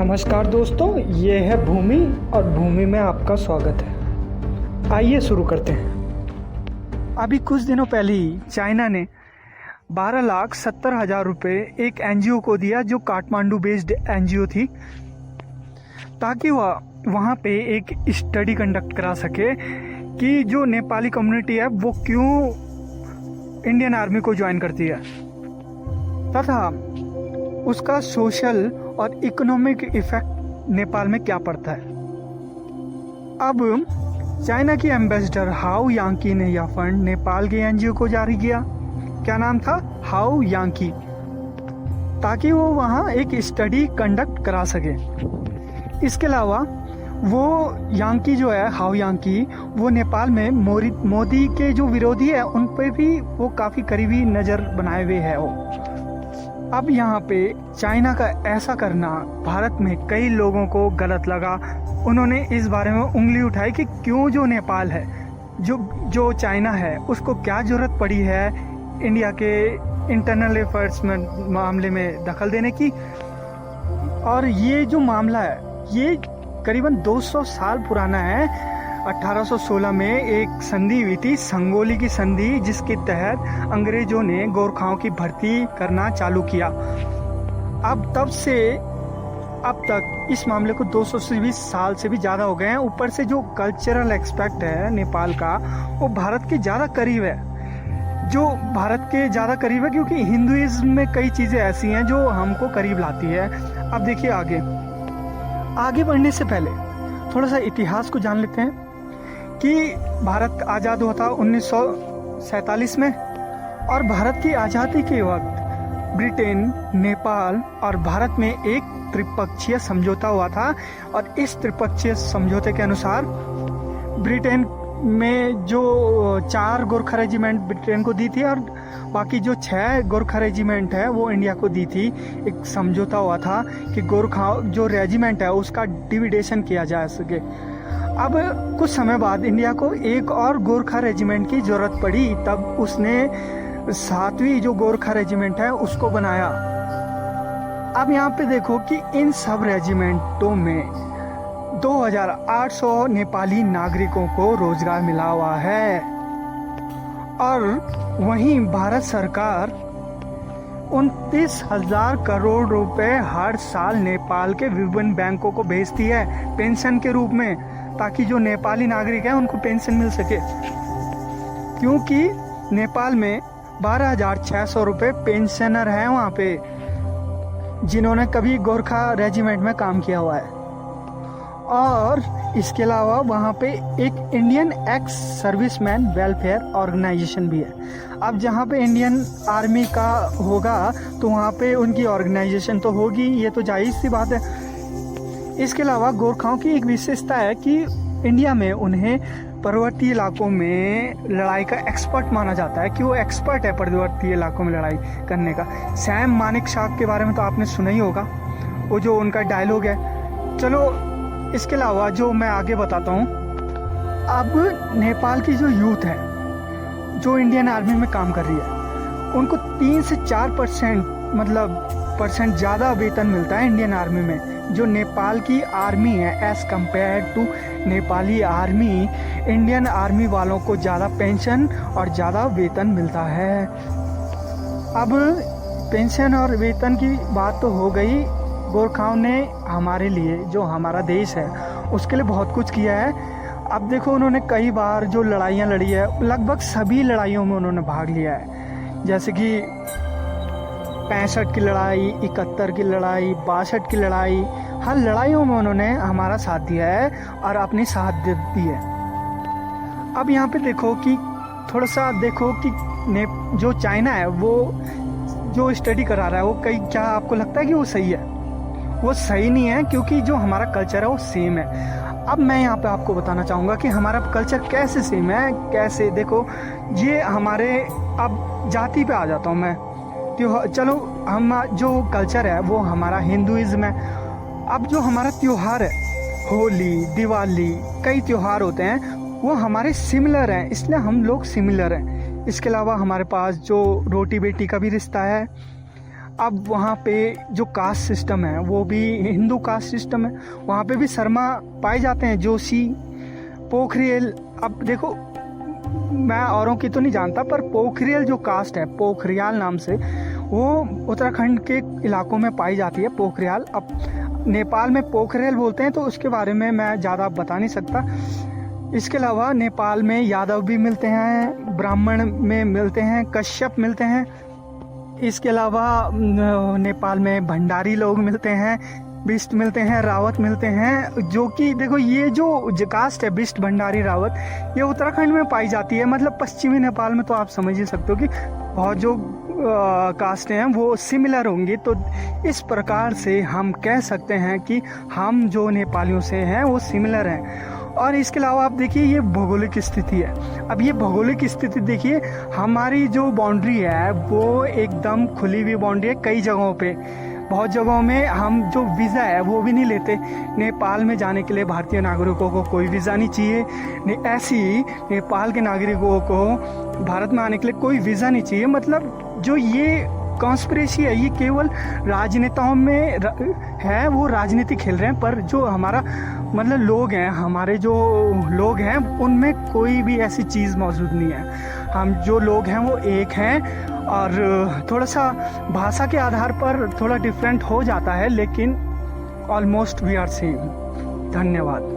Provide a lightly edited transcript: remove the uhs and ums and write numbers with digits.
नमस्कार दोस्तों, ये है भूमि और भूमि में आपका स्वागत है। आइए शुरू करते हैं। अभी कुछ दिनों पहले ही चाइना ने 12,70,000 रुपये एक एनजीओ को दिया, जो काठमांडू बेस्ड एनजीओ थी, ताकि वह वहाँ पे एक स्टडी कंडक्ट करा सके कि जो नेपाली कम्युनिटी है वो क्यों इंडियन आर्मी को ज्वाइन करती है तथा उसका सोशल और इकोनॉमिक इफेक्ट नेपाल में क्या पड़ता है। अब चाइना की एम्बेसडर हाउ यांकी ने यह फंड नेपाल के एनजीओ को जारी किया। क्या नाम था? हाउ यांकी, ताकि वो वहाँ एक स्टडी कंडक्ट करा सके। इसके अलावा वो यांकी जो है, हाउ यांकी, वो नेपाल में मोदी के जो विरोधी है उन पे भी वो काफ़ी करीबी नज़र बनाए हुए है वो। अब यहाँ पे चाइना का ऐसा करना भारत में कई लोगों को गलत लगा। उन्होंने इस बारे में उंगली उठाई कि क्यों जो नेपाल है, जो चाइना है, उसको क्या ज़रूरत पड़ी है इंडिया के इंटरनल अफेयर्स में मामले में दखल देने की। और ये जो मामला है ये करीबन 200 साल पुराना है। 1816 में एक संधि हुई थी, संगोली की संधि, जिसके तहत अंग्रेजों ने गोरखाओं की भर्ती करना चालू किया। अब तब से अब तक इस मामले को 220 साल से भी ज़्यादा हो गए हैं। ऊपर से जो कल्चरल एक्सपेक्ट है नेपाल का, वो भारत के ज़्यादा करीब है। जो भारत के ज़्यादा करीब है क्योंकि हिंदुइज्म में कई चीज़ें ऐसी हैं जो हमको करीब लाती है। अब देखिए, आगे बढ़ने से पहले थोड़ा सा इतिहास को जान लेते हैं कि भारत आज़ाद हुआ था 1947 में, और भारत की आज़ादी के वक्त ब्रिटेन, नेपाल और भारत में एक त्रिपक्षीय समझौता हुआ था। और इस त्रिपक्षीय समझौते के अनुसार ब्रिटेन में जो 4 गोरखा रेजिमेंट ब्रिटेन को दी थी और बाकी जो 6 गोरखा रेजिमेंट है वो इंडिया को दी थी। एक समझौता हुआ था कि गोरखा जो रेजिमेंट है उसका डिविडेशन किया जा सके। अब कुछ समय बाद इंडिया को एक और गोरखा रेजिमेंट की ज़रूरत पड़ी, तब उसने 7वीं जो गोरखा रेजिमेंट है उसको बनाया। अब यहाँ पे देखो कि इन सब रेजिमेंटों में 2,800 नेपाली नागरिकों को रोजगार मिला हुआ है। और वहीं भारत सरकार 29,000 करोड़ रुपए हर साल नेपाल के विभिन्न बैंकों को भेजती है पेंशन के रूप में, ताकि जो नेपाली नागरिक हैं उनको पेंशन मिल सके। क्योंकि नेपाल में 12,600 रुपये पेंशनर हैं वहाँ पे, जिन्होंने कभी गोरखा रेजिमेंट में काम किया हुआ है। और इसके अलावा वहाँ पे एक Indian ex serviceman welfare organisation भी है। अब जहाँ पे इंडियन आर्मी का होगा तो वहाँ पे उनकी ऑर्गेनाइजेशन तो होगी, ये तो जायज़ सी बात है। इसके अलावा गोरखाओं की एक विशेषता है कि इंडिया में उन्हें पर्वतीय इलाकों में लड़ाई का एक्सपर्ट माना जाता है, कि वो एक्सपर्ट है पर्वतीय इलाकों में लड़ाई करने का। सैम मानेकशॉ के बारे में तो आपने सुना ही होगा, वो जो उनका डायलॉग है। चलो, इसके अलावा जो मैं आगे बताता हूँ, अब नेपाल की जो यूथ है जो इंडियन आर्मी में काम कर रही है, उनको 3 से 4% ज़्यादा वेतन मिलता है इंडियन आर्मी में। जो नेपाल की आर्मी है as compared to Nepali army, Indian army वालों को ज़्यादा पेंशन और ज़्यादा वेतन मिलता है। अब पेंशन और वेतन की बात तो हो गई। गोरखाओं ने हमारे लिए, जो हमारा देश है, उसके लिए बहुत कुछ किया है। अब देखो, उन्होंने कई बार जो लड़ाइयाँ लड़ी है, लगभग सभी लड़ाइयों में उन्होंने भाग लिया है। जैसे कि 65 की लड़ाई, 71 की लड़ाई, 62 की लड़ाई, हर लड़ाइयों में उन्होंने हमारा साथ दिया है और अपनी साथ दी है। अब यहाँ पे देखो कि थोड़ा सा देखो कि जो चाइना है वो जो स्टडी करा रहा है वो क्या आपको लगता है कि वो सही है? वो सही नहीं है, क्योंकि जो हमारा कल्चर है वो सेम है। अब मैं यहाँ पे आपको बताना चाहूँगा कि हमारा कल्चर कैसे सेम है। कैसे देखो, ये हमारे, अब जाति पे आ जाता हूँ मैं। चलो, हम जो कल्चर है वो हमारा हिंदुइज्म है। अब जो हमारा त्यौहार है, होली, दिवाली, कई त्यौहार होते हैं, वो हमारे सिमिलर हैं, इसलिए हम लोग सिमिलर हैं। इसके अलावा हमारे पास जो रोटी बेटी का भी रिश्ता है। अब वहाँ पे जो कास्ट सिस्टम है वो भी हिंदू कास्ट सिस्टम है, वहाँ पे भी शर्मा पाए जाते हैं, जोशी, पोखरियल। अब देखो मैं औरों की तो नहीं जानता, पर पोखरियल जो कास्ट है, पोखरियाल नाम से, वो उत्तराखंड के इलाकों में पाई जाती है, पोखरियाल। अब नेपाल में पोखरियल बोलते हैं, तो उसके बारे में मैं ज़्यादा बता नहीं सकता। इसके अलावा नेपाल में यादव भी मिलते हैं, ब्राह्मण में मिलते हैं, कश्यप मिलते हैं। इसके अलावा नेपाल में भंडारी लोग मिलते हैं, बिष्ट मिलते हैं, रावत मिलते हैं। जो कि देखो ये जो कास्ट है बिष्ट, भंडारी, रावत, ये उत्तराखंड में पाई जाती है। मतलब पश्चिमी नेपाल में तो आप समझ ही सकते हो कि बहुत जो कास्ट हैं वो सिमिलर होंगी। तो इस प्रकार से हम कह सकते हैं कि हम जो नेपालियों से हैं वो सिमिलर हैं। और इसके अलावा आप देखिए ये भौगोलिक स्थिति है। अब ये भौगोलिक स्थिति देखिए, हमारी जो बाउंड्री है वो एकदम खुली हुई बाउंड्री है। कई जगहों पे, बहुत जगहों में हम जो वीज़ा है वो भी नहीं लेते। नेपाल में जाने के लिए भारतीय नागरिकों को कोई वीज़ा नहीं चाहिए। ऐसे ही नेपाल के नागरिकों को भारत में आने के लिए कोई वीज़ा नहीं चाहिए। मतलब जो ये कॉन्स्पिरेसी है ये केवल राजनेताओं में है, वो राजनीति खेल रहे हैं। पर जो हमारा मतलब लोग हैं, हमारे जो लोग हैं, उनमें कोई भी ऐसी चीज़ मौजूद नहीं है। हम जो लोग हैं वो एक हैं, और थोड़ा सा भाषा के आधार पर थोड़ा डिफरेंट हो जाता है, लेकिन ऑलमोस्ट वी आर सेम। धन्यवाद।